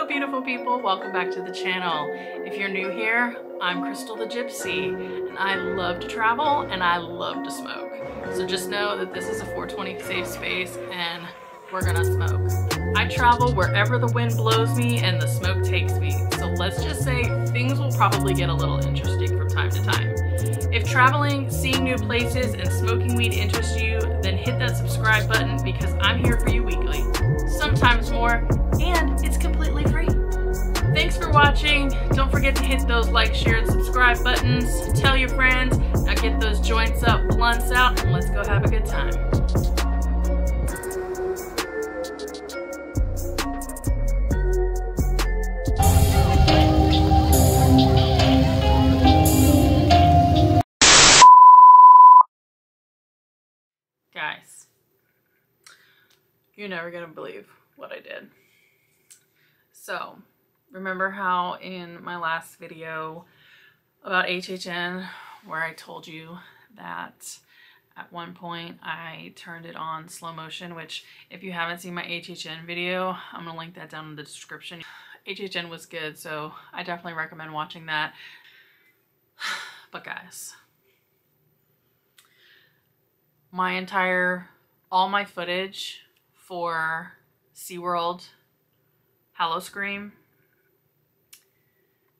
Hello beautiful people, welcome back to the channel. If you're new here, I'm Krystal the Gypsy, and I love to travel and I love to smoke. So just know that this is a 420 safe space and we're gonna smoke. I travel wherever the wind blows me and the smoke takes me. So let's just say things will probably get a little interesting from time to time. If traveling, seeing new places, and smoking weed interests you, then hit that subscribe button because I'm here for you weekly, sometimes more, and it's completely free. Thanks for watching. Don't forget to hit those like, share, and subscribe buttons. Tell your friends. Now get those joints up, blunts out, and let's go have a good time. Guys, you're never gonna believe what I did. So, remember how in my last video about HHN where I told you that at one point I turned it on slow motion, which if you haven't seen my HHN video, I'm gonna link that down in the description. HHN was good, so I definitely recommend watching that. But guys, all my footage for Seaworld Howl-O-Scream.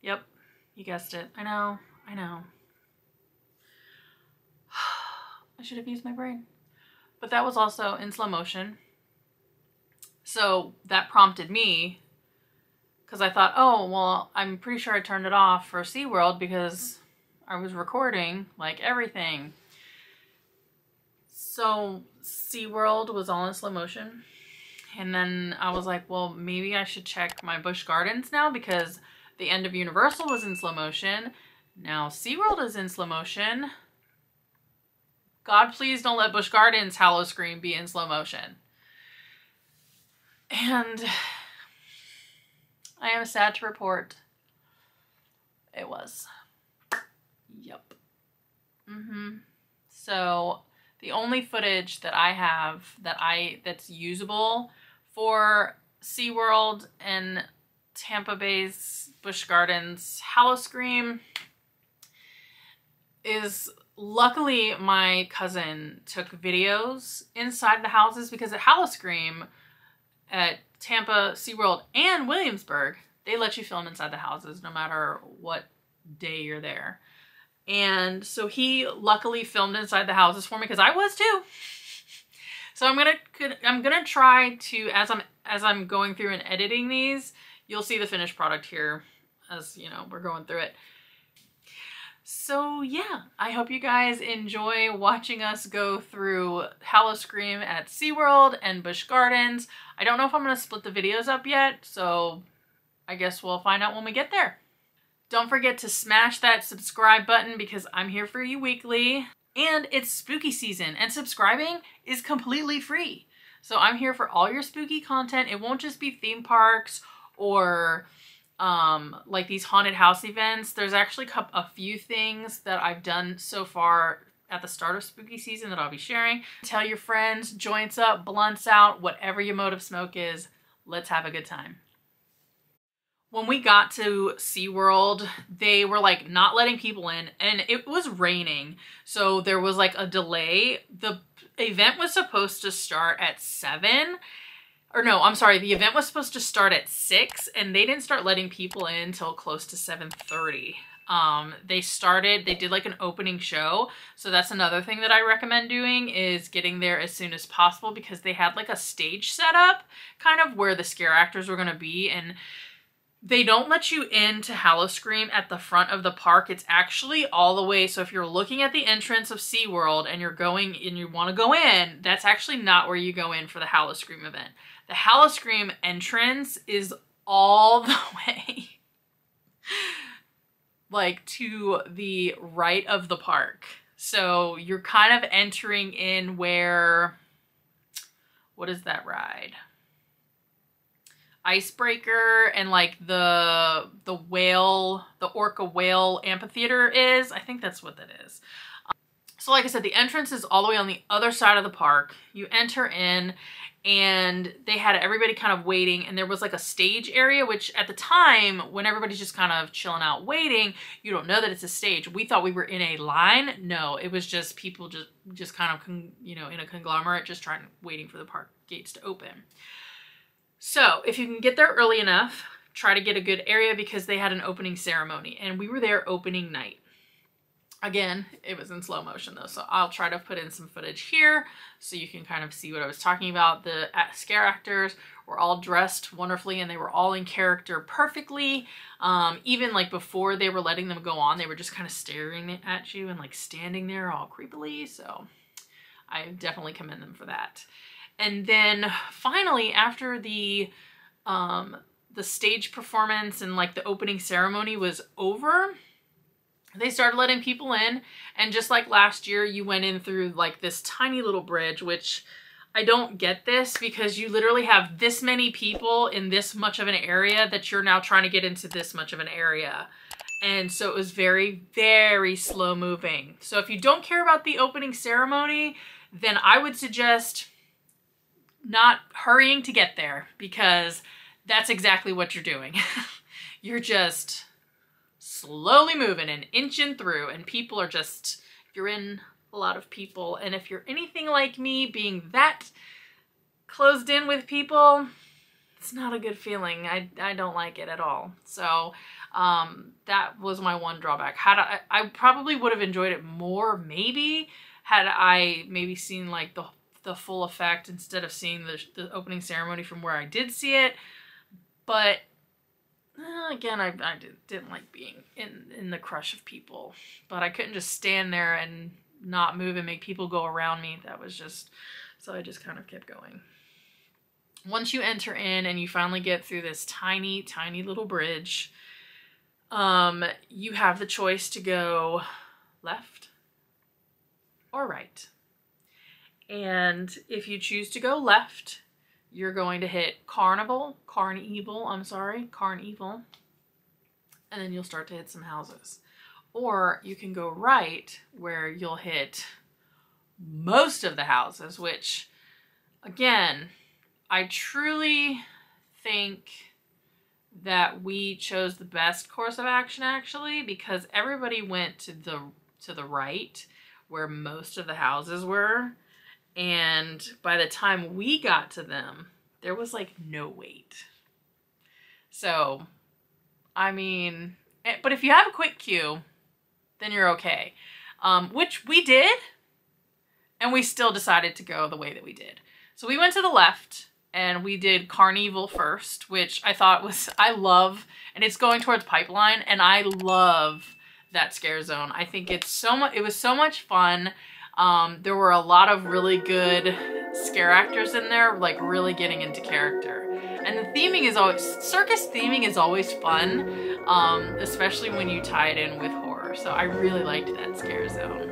Yep, you guessed it. I know. I should have used my brain. But that was also in slow motion. So that prompted me, because I thought, oh, well, I'm pretty sure I turned it off for Seaworld because I was recording like everything. So Seaworld was all in slow motion. And then I was like, well, maybe I should check my Busch Gardens now because the end of Universal was in slow motion. Now Seaworld is in slow motion. God, please don't let Busch Gardens Howl-O-Scream be in slow motion. And I am sad to report it was. Yep. So the only footage that I have that's usable for Seaworld and Tampa Bay's Busch Gardens Howl-O-Scream is, luckily my cousin took videos inside the houses, because at Howl-O-Scream at Tampa, Seaworld, and Williamsburg, they let you film inside the houses no matter what day you're there. And so he luckily filmed inside the houses for me, because I was too. So I'm gonna try to, as I'm going through and editing these, you'll see the finished product here as, you know, we're going through it. So yeah, I hope you guys enjoy watching us go through Howl-O-Scream at Seaworld and Busch Gardens. I don't know if I'm gonna split the videos up yet, so I guess we'll find out when we get there. Don't forget to smash that subscribe button because I'm here for you weekly. And it's spooky season and subscribing is completely free. So I'm here for all your spooky content. It won't just be theme parks or like these haunted house events. There's actually a few things that I've done so far at the start of spooky season that I'll be sharing. Tell your friends, joints up, blunts out, whatever your mode of smoke is. Let's have a good time. When we got to Seaworld, they were like not letting people in and it was raining. So there was like a delay. The event was supposed to start at 7. Or no, I'm sorry. The event was supposed to start at 6 and they didn't start letting people in until close to 7:30. They did like an opening show. So that's another thing that I recommend doing, is getting there as soon as possible, because they had like a stage set up kind of where the scare actors were going to be, and they don't let you into Howl-O-Scream at the front of the park. It's actually all the way. So if you're looking at the entrance of Seaworld and you're going and you want to go in, that's actually not where you go in for the Howl-O-Scream event. The Howl-O-Scream entrance is all the way like to the right of the park. So you're kind of entering in where, what is that ride? Icebreaker and like the orca whale amphitheater is. I think that's what that is. So like I said, the entrance is all the way on the other side of the park. You enter in and they had everybody kind of waiting, and there was like a stage area, which at the time when everybody's just kind of chilling out waiting, you don't know that it's a stage. We thought we were in a line. No, it was just people just kind of, you know, in a conglomerate, just waiting for the park gates to open. So if you can get there early enough, try to get a good area because they had an opening ceremony and we were there opening night. Again, it was in slow motion though, so I'll try to put in some footage here so you can kind of see what I was talking about. The scare actors were all dressed wonderfully and they were all in character perfectly. Even like before they were letting them go on, they were just kind of staring at you and like standing there all creepily. So I definitely commend them for that. And then finally, after the stage performance and like the opening ceremony was over, they started letting people in, and just like last year, you went in through like this tiny little bridge, which I don't get this because you literally have this many people in this much of an area that you're now trying to get into this much of an area. And so it was very, very slow moving. So if you don't care about the opening ceremony, then I would suggest not hurrying to get there because that's exactly what you're doing. You're just slowly moving and inching through, and people are just, you're in a lot of people, and if you're anything like me, being that closed in with people, it's not a good feeling. I don't like it at all. So that was my one drawback. I probably would have enjoyed it more maybe had I maybe seen like the full effect instead of seeing the opening ceremony from where I did see it. But again, I didn't like being in the crush of people, but I couldn't just stand there and not move and make people go around me. That was just, so I just kind of kept going. Once you enter in and you finally get through this tiny, tiny little bridge, you have the choice to go left or right. And if you choose to go left, you're going to hit Carn-Evil, and then you'll start to hit some houses. Or you can go right, where you'll hit most of the houses, which, again, I truly think that we chose the best course of action, actually, because everybody went to the right, where most of the houses were. And by the time we got to them, there was like no wait. So, I mean, but if you have a quick queue, then you're okay. Which we did, and we still decided to go the way that we did. So we went to the left, and we did Carn-Evil first, which I thought was, I love, and it's going towards Pipeline, and I love that scare zone. I think it's so much, it was so much fun. There were a lot of really good scare actors in there, like really getting into character. And the theming is always, circus theming is always fun, especially when you tie it in with horror. So I really liked that scare zone.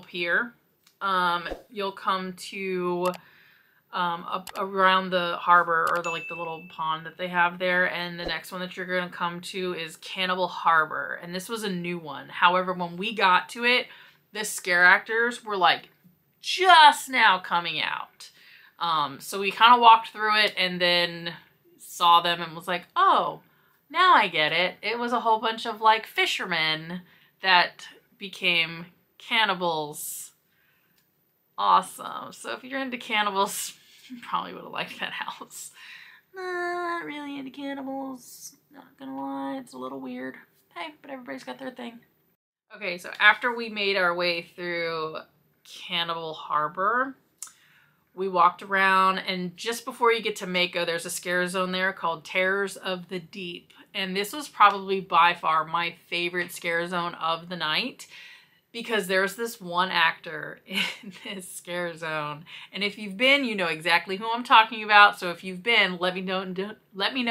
Pier. You'll come to up around the harbor, or the little pond that they have there, and the next one that you're gonna come to is Cannibal Harbor, and this was a new one. However, when we got to it, the scare actors were like just now coming out. So we kind of walked through it and then saw them and was like, oh, now I get it. It was a whole bunch of like fishermen that became cannibals. Awesome. So if you're into cannibals, you probably would have liked that house. Not really into cannibals. Not gonna lie, it's a little weird. Hey, but everybody's got their thing. Okay, so after we made our way through Cannibal Harbor, we walked around, and just before you get to Mako, there's a scare zone there called Terrors of the Deep. And this was probably by far my favorite scare zone of the night, because there's this one actor in this scare zone. And if you've been, you know exactly who I'm talking about. So if you've been, let me know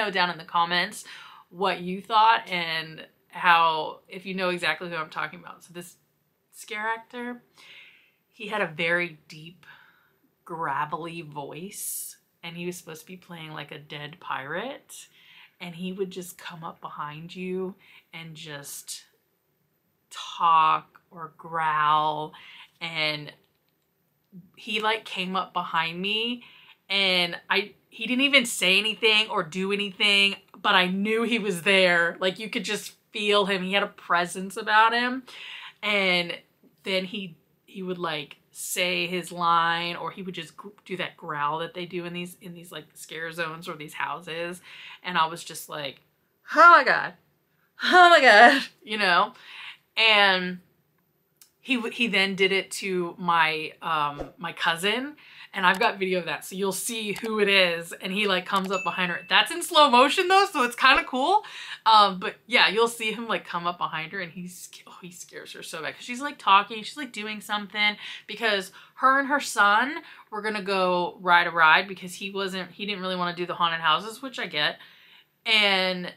down in the comments what you thought and if you know exactly who I'm talking about. So this scare actor, he had a very deep, gravelly voice, and he was supposed to be playing like a dead pirate, and he would just come up behind you and just talk or growl. And he like came up behind me, and he didn't even say anything or do anything, but I knew he was there. Like, you could just feel him. He had a presence about him. And then he would like say his line, or he would just do that growl that they do in these like scare zones or these houses. And I was just like, oh my god, oh my god, you know. And he then did it to my my cousin, and I've got video of that, so you'll see who it is. And he like comes up behind her. That's in slow motion though, so it's kind of cool. But yeah, you'll see him like come up behind her, and he scares her so bad, because she's like talking, she's like doing something, because her and her son were gonna go ride a ride, because he didn't really want to do the haunted houses, which I get. And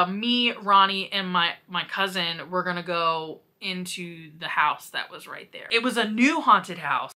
me, Ronnie, and my cousin were gonna go into the house that was right there. It was a new haunted house.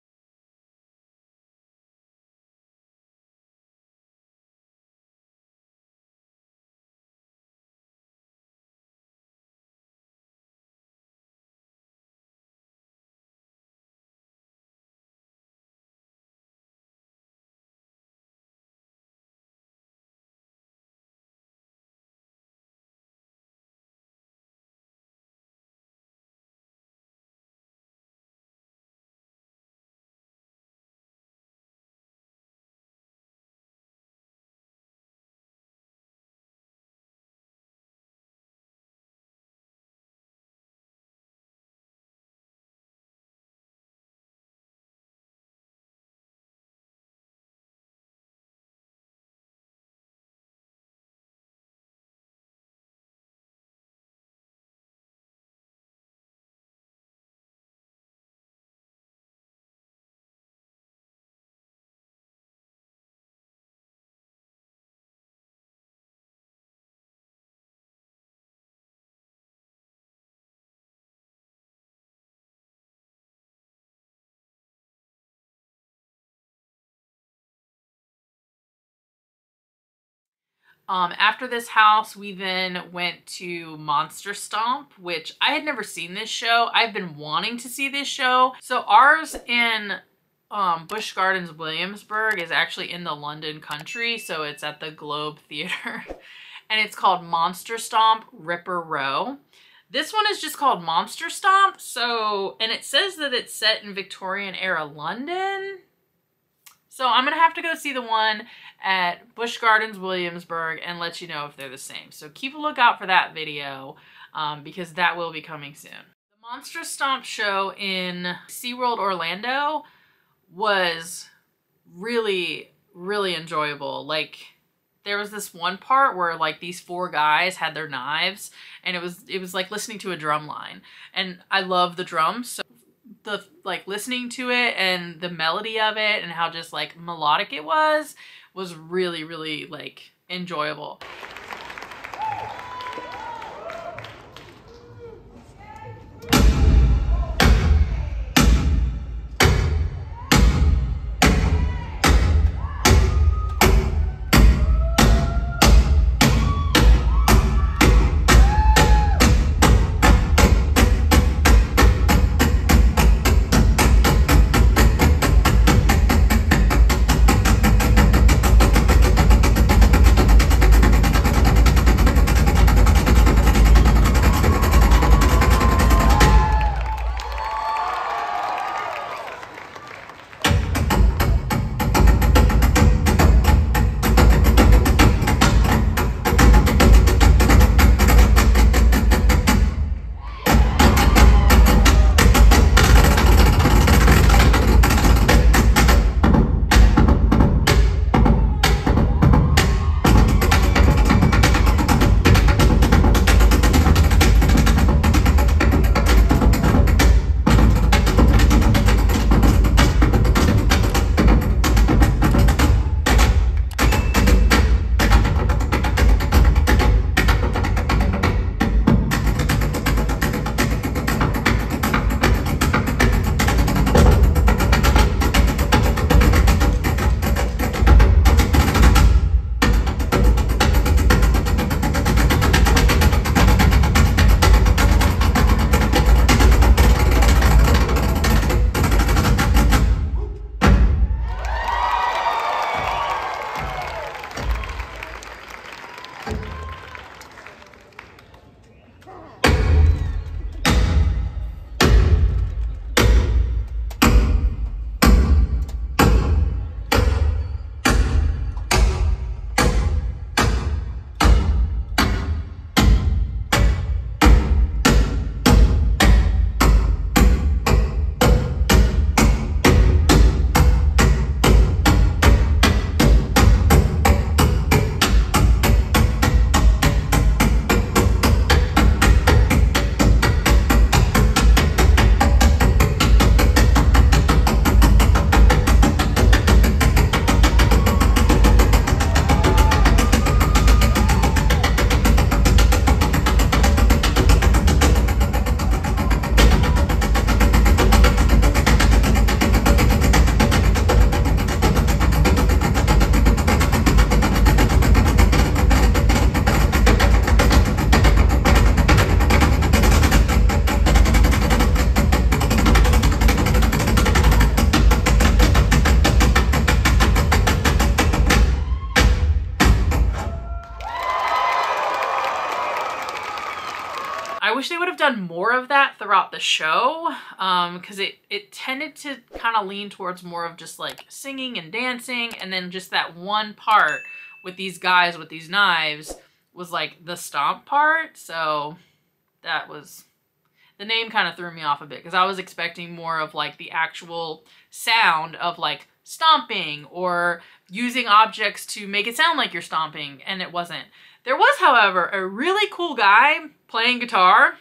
After this house, we then went to Monster Stomp, which I had never seen this show. I've been wanting to see this show. So ours in Busch Gardens, Williamsburg is actually in the London country. So it's at the Globe Theater. And it's called Monster Stomp Ripper Row. This one is just called Monster Stomp. So, and it says that it's set in Victorian era London. So I'm going to have to go see the one at Busch Gardens, Williamsburg, and let you know if they're the same. So keep a lookout for that video, because that will be coming soon. The Monster Stomp show in Seaworld, Orlando was really, really enjoyable. Like, there was this one part where like these 4 guys had their knives, and it was like listening to a drum line. And I love the drums, so the like listening to it and the melody of it and how just like melodic it was really, really like enjoyable. wish they would have done more of that throughout the show, because it tended to kind of lean towards more of just like singing and dancing, and then just that one part with these guys with these knives was like the stomp part. So that was, the name kind of threw me off a bit, because I was expecting more of like the actual sound of like stomping or using objects to make it sound like you're stomping, and it wasn't. There was, however, a really cool guy playing guitar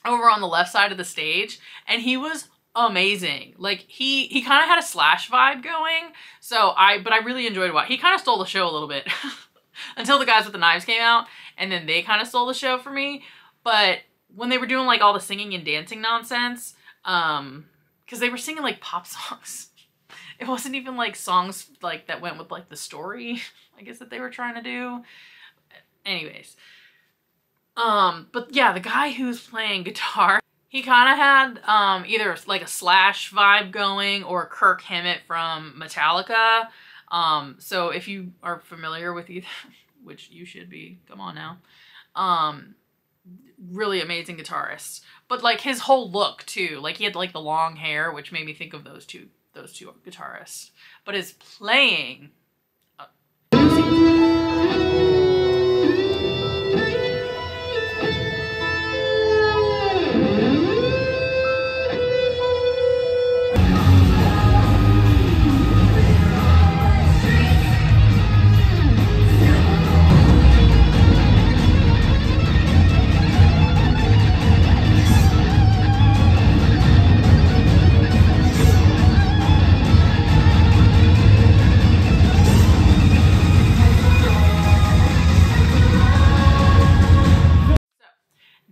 over on the left side of the stage, and he was amazing. Like, he kind of had a Slash vibe going, but I really enjoyed it. He kind of stole the show a little bit until the guys with the knives came out, and then they kind of stole the show for me. But when they were doing like all the singing and dancing nonsense, because they were singing like pop songs. It wasn't even like songs like that went with like the story, I guess, that they were trying to do. Anyways, but yeah, the guy who's playing guitar, he kind of had either like a Slash vibe going or Kirk Hammett from Metallica. So if you are familiar with either, which you should be, come on now, really amazing guitarist. But like his whole look too, like he had like the long hair, which made me think of those two guitarists. But his playing,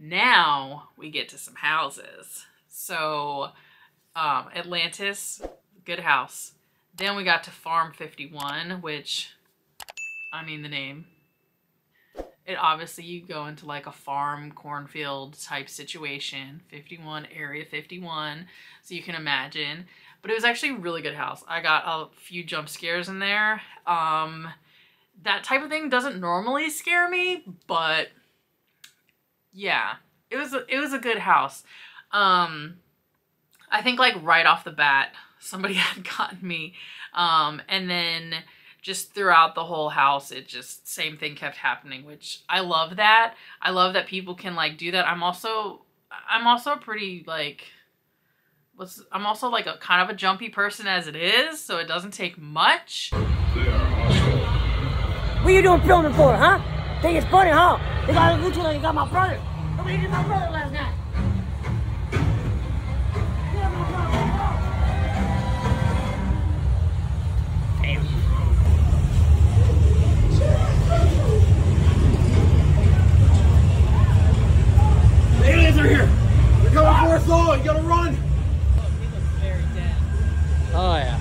now we get to some houses. So Atlantis, good house. Then we got to Farm 51, which, I mean, the name, it obviously, you go into like a farm cornfield type situation. 51, area 51, so you can imagine. But it was actually a really good house. I got a few jump scares in there. That type of thing doesn't normally scare me, but yeah, it was a good house. I think like right off the bat, somebody had gotten me. And then just throughout the whole house, it just, same thing kept happening, which I love that. I love that people can like do that. I'm also pretty like, I'm also like a kind of a jumpy person as it is, so it doesn't take much. What you doing filming for, huh? Think it's funny, huh? They got a Lucha like you got my brother. Nobody did my brother last night. Damn. The aliens are here. They're coming for us all. You gotta run. He looks very dead. Oh yeah.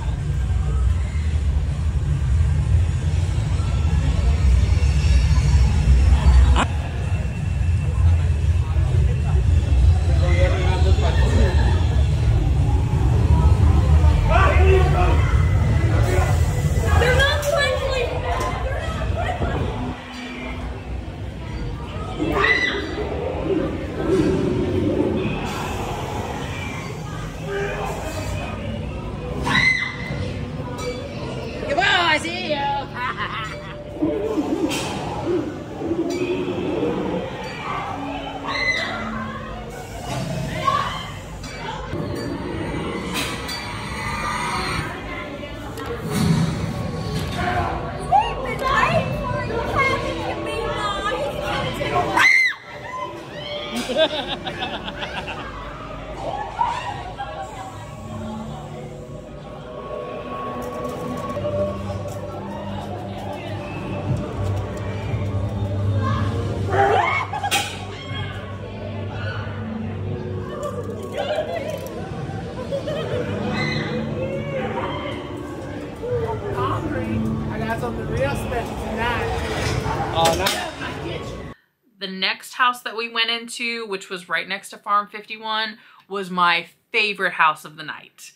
The next house that we went into, which was right next to Farm 51, was my favorite house of the night.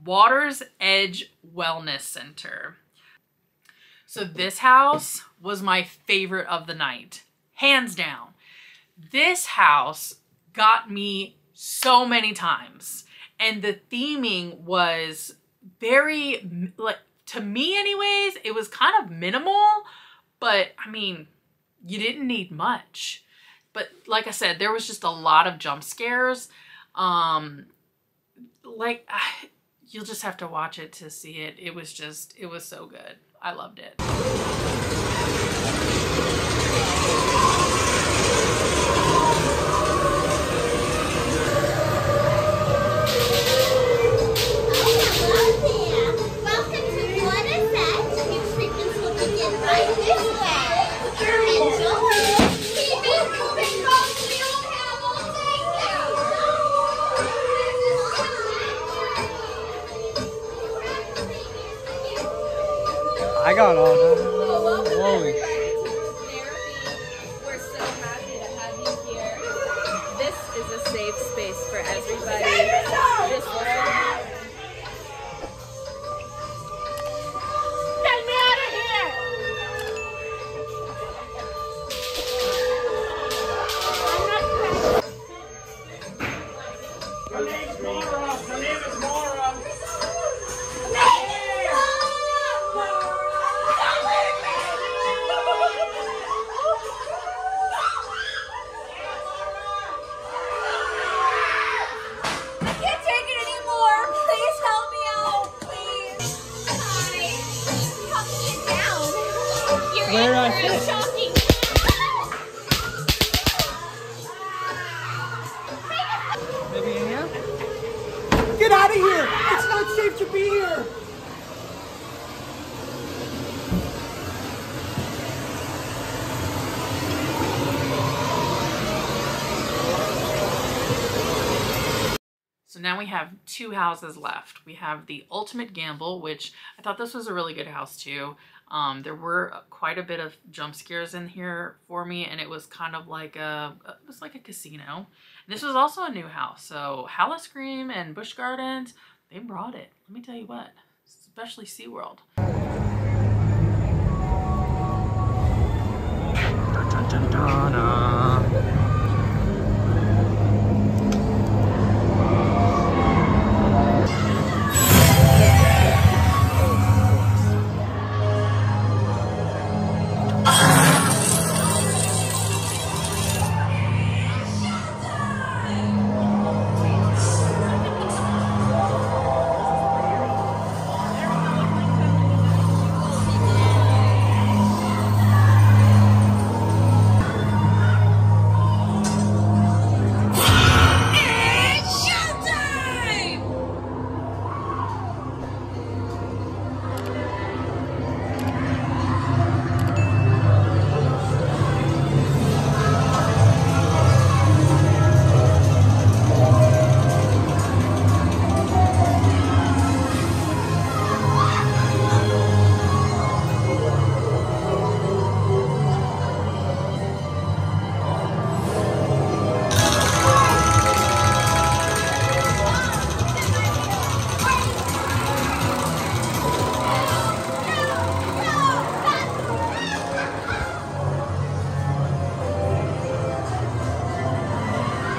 Water's Edge Wellness Center. So this house was my favorite of the night, hands down. This house got me so many times. And the theming was very, like, to me anyways, it was kind of minimal, but I mean, you didn't need much. But like I said, there was just a lot of jump scares. You'll just have to watch it to see it. It was so good. I loved it. I got all done. Holy. We're so happy to have you here. This is a safe space for everybody. This Get me out of here! Her name's Mara. Her name is Mara. Where I fit? Maybe in here? Get out of here! It's not safe to be here! So now we have 2 houses left. We have the Ultimate Gamble, which I thought this was a really good house too. There were quite a bit of jump scares in here for me, and it was kind of like it was like a casino. And this was also a new house. So Howl-O-Scream and Busch Gardens, they brought it. Let me tell you what, especially Seaworld. Dun, dun, dun, dun,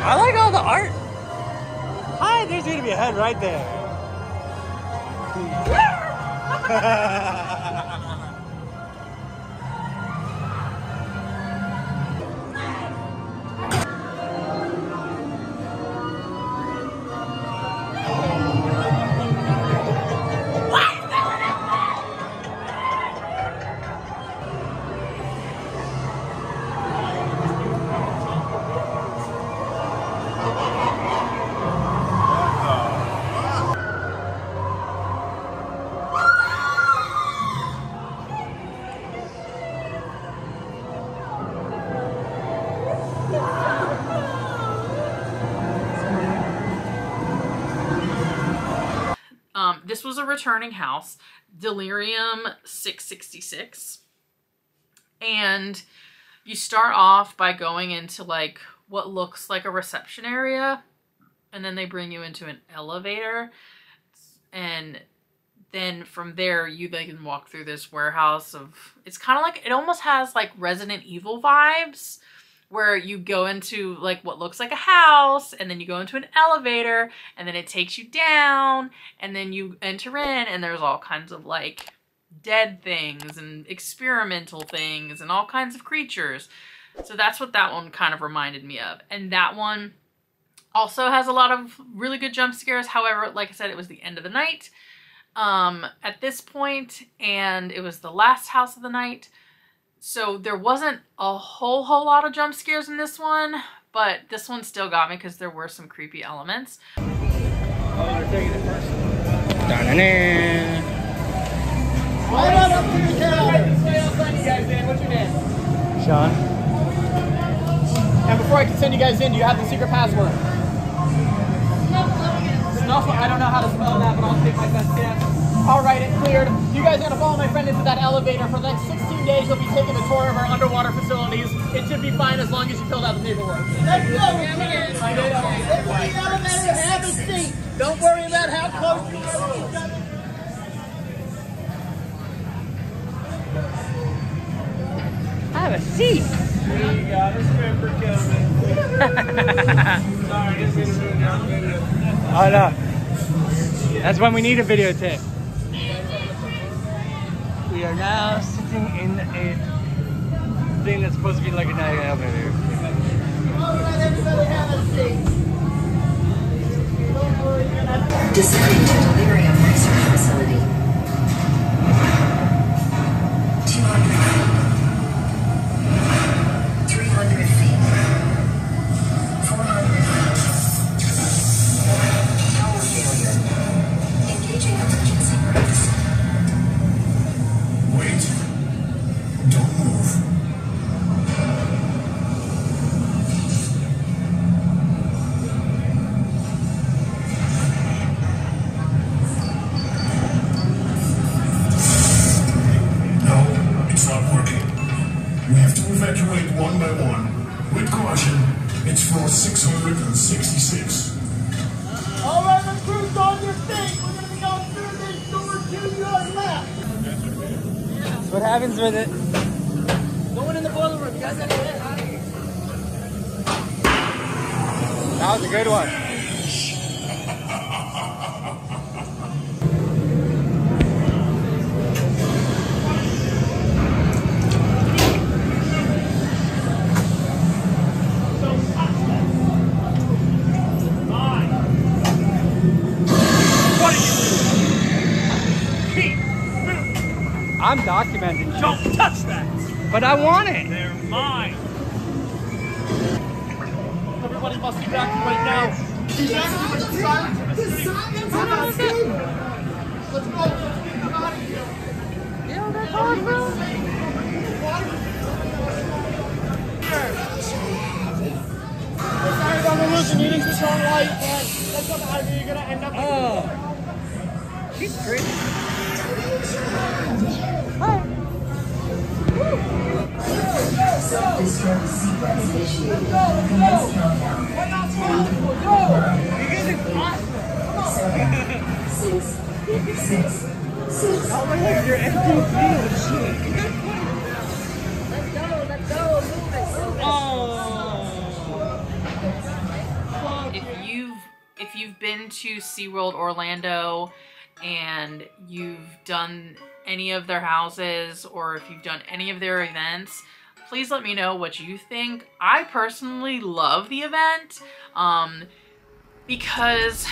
I like all the art. Hi, there's gonna be a head right there. This was a returning house, Delirium 666. And you start off by going into like what looks like a reception area, and then they bring you into an elevator, and then from there you can walk through this warehouse of, it's kind of like, it almost has like Resident Evil vibes, where you go into like what looks like a house, and then you go into an elevator, and then it takes you down, and then you enter in, and there's all kinds of like dead things and experimental things and all kinds of creatures. So that's what that one kind of reminded me of. And that one also has a lot of really good jump scares. However, like I said, it was the end of the night at this point, and it was the last house of the night. So there wasn't a whole lot of jump scares in this one, but this one still got me because there were some creepy elements. Oh, they're taking it first. Hold on up to your tail. What's your name? Sean. And before I can send you guys in, do you have the secret password? Snuffle. I don't know how to spell that, but I'll take my best chance. All right, it's cleared. You guys are gonna follow my friend into that elevator. For the next 16 days, you'll be taking a tour of our underwater facilities. It should be fine as long as you filled out the paperwork. Let's go. Let's the elevator have a seat. Don't worry about how close you are to each other. Have a seat. You got a stripper coming. Sorry, didn't mean to ruin your video. Oh no. That's when we need a videotape. We are now sitting in a thing that's supposed to be like an elevator. All right, everybody have a seat. Don't worry, you're not... Descending to Delirium research facility. 200 feet. 300 feet. 400 feet. Power failure. Engaging emergency brakes. Wait. Don't move. No, it's not working. We have to evacuate one by one. With caution, it's floor 666. All right, the crew's on your feet. We're going to be going through this door to your left. That's what happens with it. No one in the boiler room. You guys got to get out of here. That was a good one. I'm documenting. Don't touch that! But I want it. They're mine! Everybody must evacuate now! Evacuate silence! The silence on our team! Let's go! Let's get them out of here! Yeah, that's awesome. Sorry about the listen, you didn't switch on light, but that's not how you're gonna end up. Oh. She's great. Self-destruct sequence initiated. Commence countdown. 3, 2, 1. 7, 6, 6. Oh my God, you're empty field. Let's go, move it. If you've been to SeaWorld Orlando and you've done any of their houses, or if you've done any of their events, please let me know what you think. I personally love the event because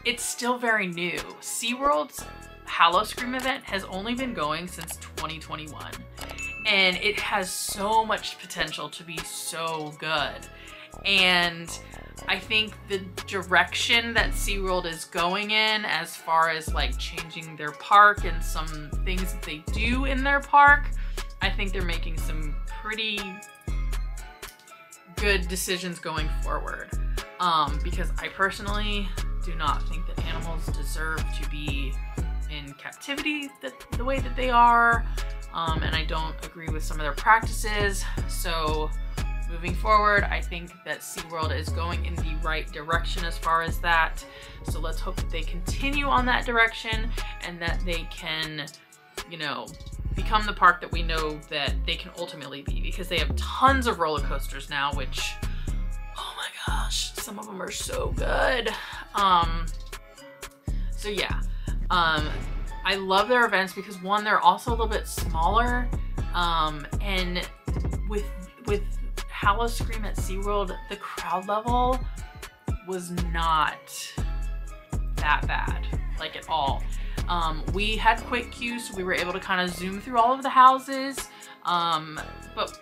it's still very new. SeaWorld's Howl-O-Scream event has only been going since 2021, and it has so much potential to be so good. And I think the direction that SeaWorld is going in, as far as like changing their park and some things that they do in their park, I think they're making some pretty good decisions going forward. Because I personally do not think that animals deserve to be in captivity the way that they are. And I don't agree with some of their practices. So moving forward, I think that SeaWorld is going in the right direction as far as that. So let's hope that they continue on that direction and that they can, you know, become the park that we know that they can ultimately be, because they have tons of roller coasters now, which, oh my gosh, some of them are so good. So yeah, I love their events because one, they're also a little bit smaller, and with Howl-O-Scream at SeaWorld, the crowd level was not that bad, like at all. We had quick queues, so we were able to kind of zoom through all of the houses, but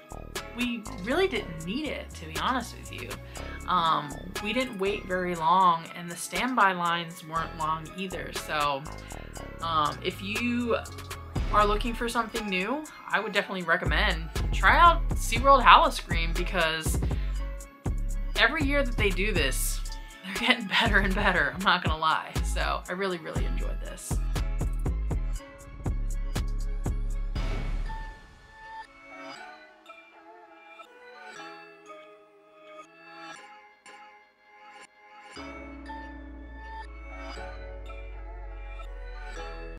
we really didn't need it, to be honest with you. We didn't wait very long, and the standby lines weren't long either. So if you are looking for something new, I would definitely recommend try out SeaWorld Howl-O-Scream, because every year that they do this, they're getting better and better, I'm not gonna lie. So I really, really enjoyed this.